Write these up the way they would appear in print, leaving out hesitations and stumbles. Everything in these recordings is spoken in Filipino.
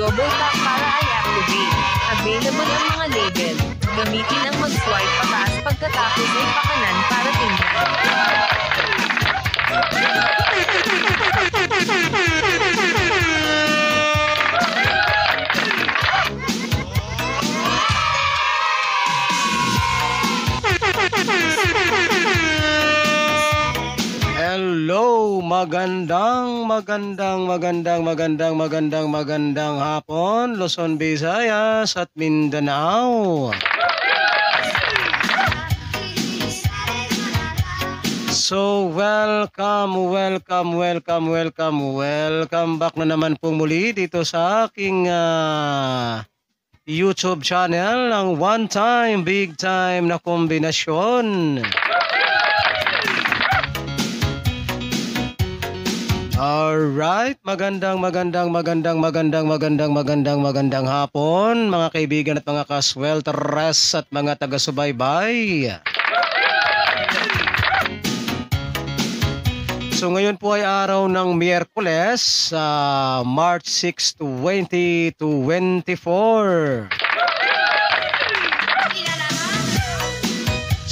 double tap para i-activate. Available ang mga label. Gamitin ang mag-swipe pataas pagkatapos ay pakanan para tingnan. Hello, magandang hapon, Luzon, Visayas at Mindanao. So, welcome back na naman po muli dito sa aking YouTube channel, ang one time, big time na kombinasyon. Alright, magandang hapon mga kaibigan at mga kaswelteres at mga taga-subaybay. So ngayon po ay araw ng Miyerkules, March 6, 2024.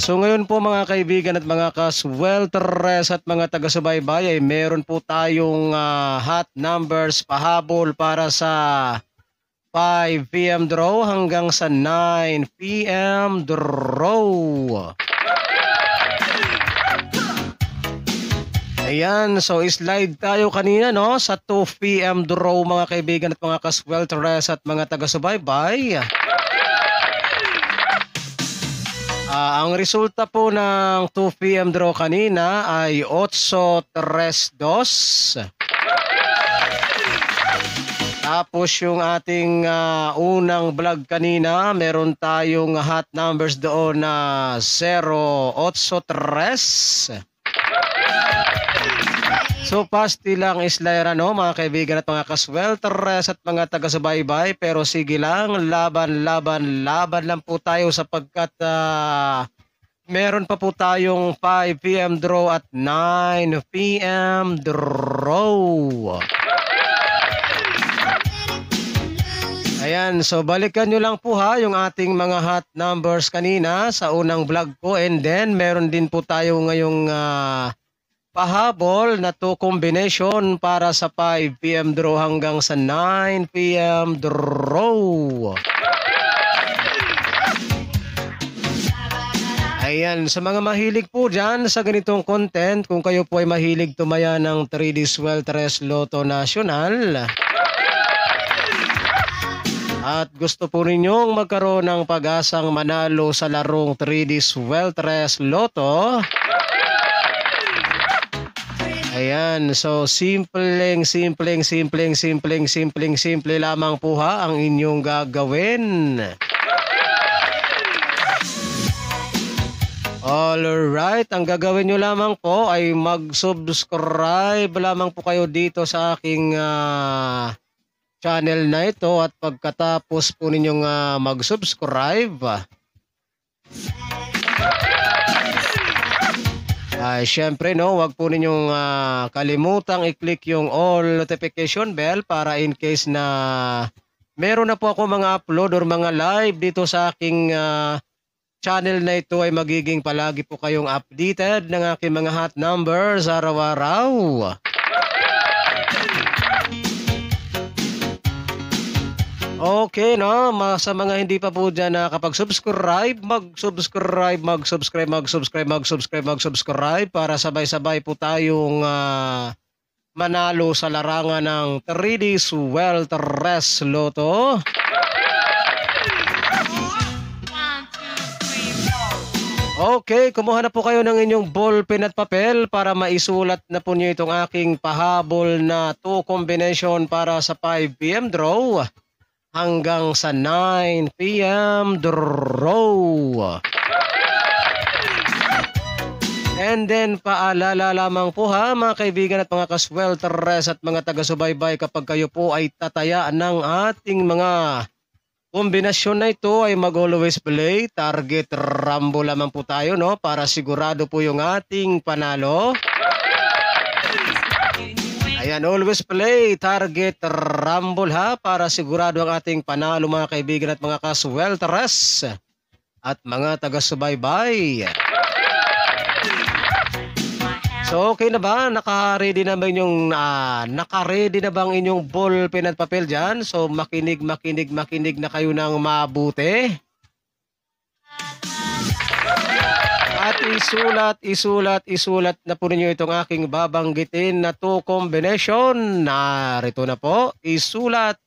So ngayon po mga kaibigan at mga kaswelteres at mga taga-subaybay ay meron po tayong hot numbers pahabol para sa 5 PM draw hanggang sa 9 PM draw. Ayan, so slide tayo kanina no sa 2 PM draw mga kaibigan at mga kaswelteres at mga taga-subaybay. Ang resulta po ng 2 PM draw kanina ay 8-3-2. Tapos yung ating unang vlog kanina, meron tayong hot numbers doon na 0-8-3. So pasti lang islaira no mga kaibigan at mga kaswelteres at mga taga-subaybay, pero sige lang, laban lang po tayo sapagkat meron pa po tayong 5 PM draw at 9 PM draw. Ayan, so balikan nyo lang po ha yung ating mga hot numbers kanina sa unang vlog ko, and then meron din po tayo ngayong pahabol na 2 combination para sa 5 PM draw hanggang sa 9 PM draw. Ayan, sa mga mahilig po dyan sa ganitong content, kung kayo po ay mahilig tumaya ng 3D Swelteres Lotto National at gusto po ninyong magkaroon ng pag-asang manalo sa larong 3D Swelteres Lotto, ayan, so simple lamang po ha ang inyong gagawin. Alright, ang gagawin nyo lamang po ay mag-subscribe lamang po kayo dito sa aking channel na ito, at pagkatapos po ninyong mag-subscribe, syempre no, wag po ninyong kalimutang i-click yung all notification bell para in case na meron na po ako mga upload or mga live dito sa aking channel na ito ay magiging palagi po kayong updated ng aking mga hot numbers araw-araw. Okay no, sa mga hindi pa po dyan nakapag-subscribe, mag-subscribe para sabay-sabay po tayong manalo sa larangan ng 3D Swelteres Lotto. Okay, kumuha na po kayo ng inyong ballpen at papel para maisulat na po niyo itong aking pahabol na 2 combination para sa 5 PM draw hanggang sa 9 PM draw. And then paalala lamang po ha mga kaibigan at mga kaswelteres at mga taga-subaybay, kapag kayo po ay tataya ng ating mga kombinasyon na ito ay mag-always play target rambo lamang po tayo no, para sigurado po yung ating panalo. Ayan, always play target rumble ha para sigurado ang ating panalo mga kaibigan at mga kaswelteres at mga taga-subaybay. So okay na ba? Naka-ready na ba yung naka-ready na bang inyong ball pen at papel diyan? So makinig na kayo ng mabuti. At isulat na po ninyo itong aking babanggitin na 2 combination. Narito na po. Isulat.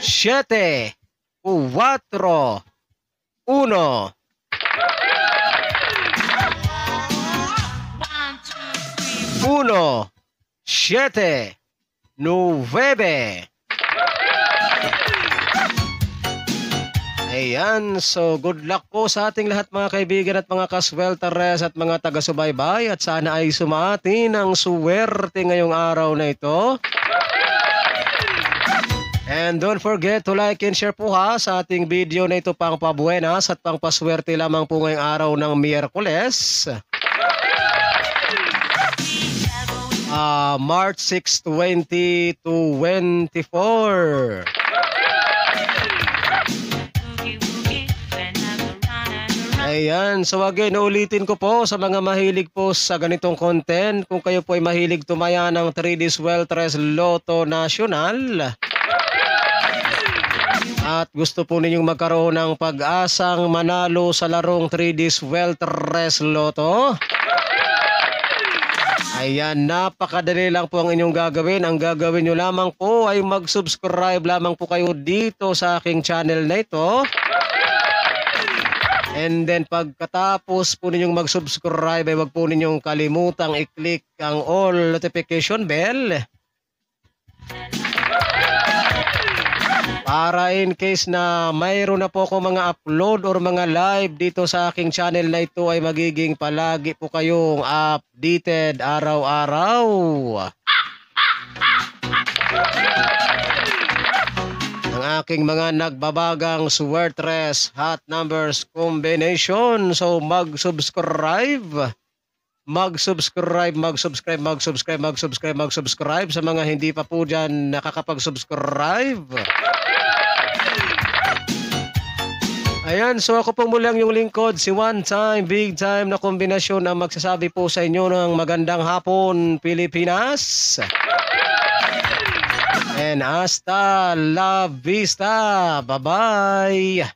Siete, 4, 1. Uno, 7, 9. Ayan, so good luck po sa ating lahat mga kaibigan at mga kaswelteres at mga taga-subaybay at sana ay sumati ng suwerte ngayong araw na ito. And don't forget to like and share po ha sa ating video na ito pang pabuenas at pang paswerte lamang po ngayong araw ng Miyerkules. March 6, 2024. Ayan, so again, ulitin ko po sa mga mahilig po sa ganitong content, kung kayo po ay mahilig tumaya ng 3D Swelteres Lotto National at gusto po ninyong magkaroon ng pag-asang manalo sa larong 3D Swelteres Lotto, ayan, napakadali lang po ang inyong gagawin. Ang gagawin nyo lamang po ay mag-subscribe lamang po kayo dito sa aking channel na ito. And then pagkatapos po ninyong mag-subscribe ay wag po ninyong kalimutang i-click ang all notification bell. Para in case na mayroon na po ako mga upload or mga live dito sa aking channel na ito ay magiging palagi po kayong updated araw-araw. Ang aking mga nagbabagang Swelteres hot numbers combination. So mag-subscribe sa mga hindi pa po dyan nakakapag-subscribe. Ayan, so ako po muli yung lingkod, si One Time, Big Time na kombinasyon na magsasabi po sa inyo ng magandang hapon, Pilipinas. And hasta la vista. Bye-bye.